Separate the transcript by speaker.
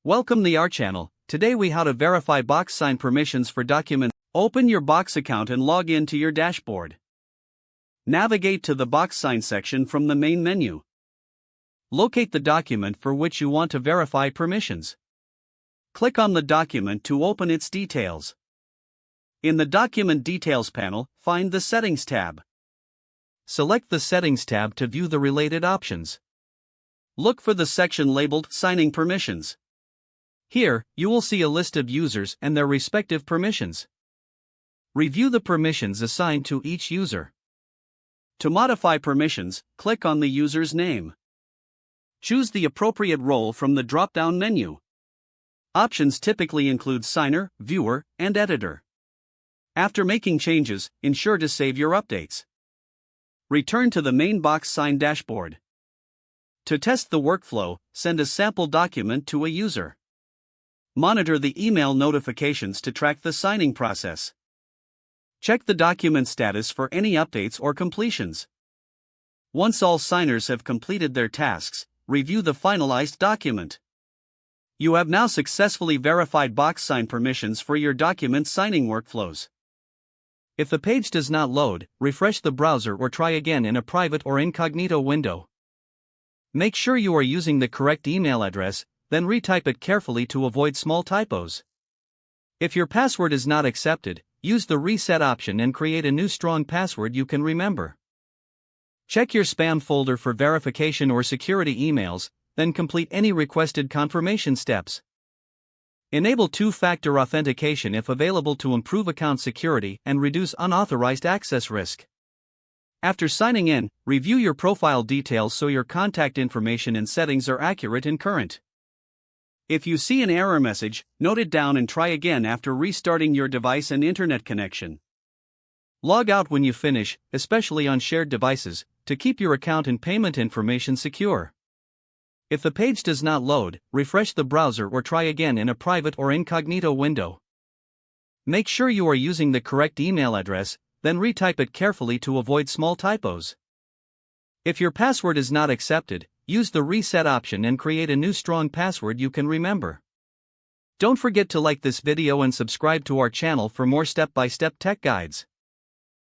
Speaker 1: Welcome to our channel. Today we how to verify box sign permissions for document. Open your Box account and log in to your dashboard. Navigate to the Box sign section from the main menu. Locate the document for which you want to verify permissions. Click on the document to open its details. In the Document Details panel, find the Settings tab. Select the Settings tab to view the related options. Look for the section labeled Signing Permissions. Here, you will see a list of users and their respective permissions. Review the permissions assigned to each user. To modify permissions, click on the user's name. Choose the appropriate role from the drop-down menu. Options typically include signer, viewer, and editor. After making changes, ensure to save your updates. Return to the main Box Sign dashboard. To test the workflow, send a sample document to a user. Monitor the email notifications to track the signing process. Check the document status for any updates or completions. Once all signers have completed their tasks, review the finalized document. You have now successfully verified box sign permissions for your document signing workflows. If the page does not load, refresh the browser or try again in a private or incognito window. Make sure you are using the correct email address, then retype it carefully to avoid small typos. If your password is not accepted, use the reset option and create a new strong password you can remember. Check your spam folder for verification or security emails, then complete any requested confirmation steps. Enable two-factor authentication if available to improve account security and reduce unauthorized access risk. After signing in, review your profile details so your contact information and settings are accurate and current. If you see an error message, note it down and try again after restarting your device and internet connection. Log out when you finish, especially on shared devices, to keep your account and payment information secure. If the page does not load, refresh the browser or try again in a private or incognito window. Make sure you are using the correct email address, then retype it carefully to avoid small typos. If your password is not accepted, use the reset option and create a new strong password you can remember. Don't forget to like this video and subscribe to our channel for more step-by-step tech guides.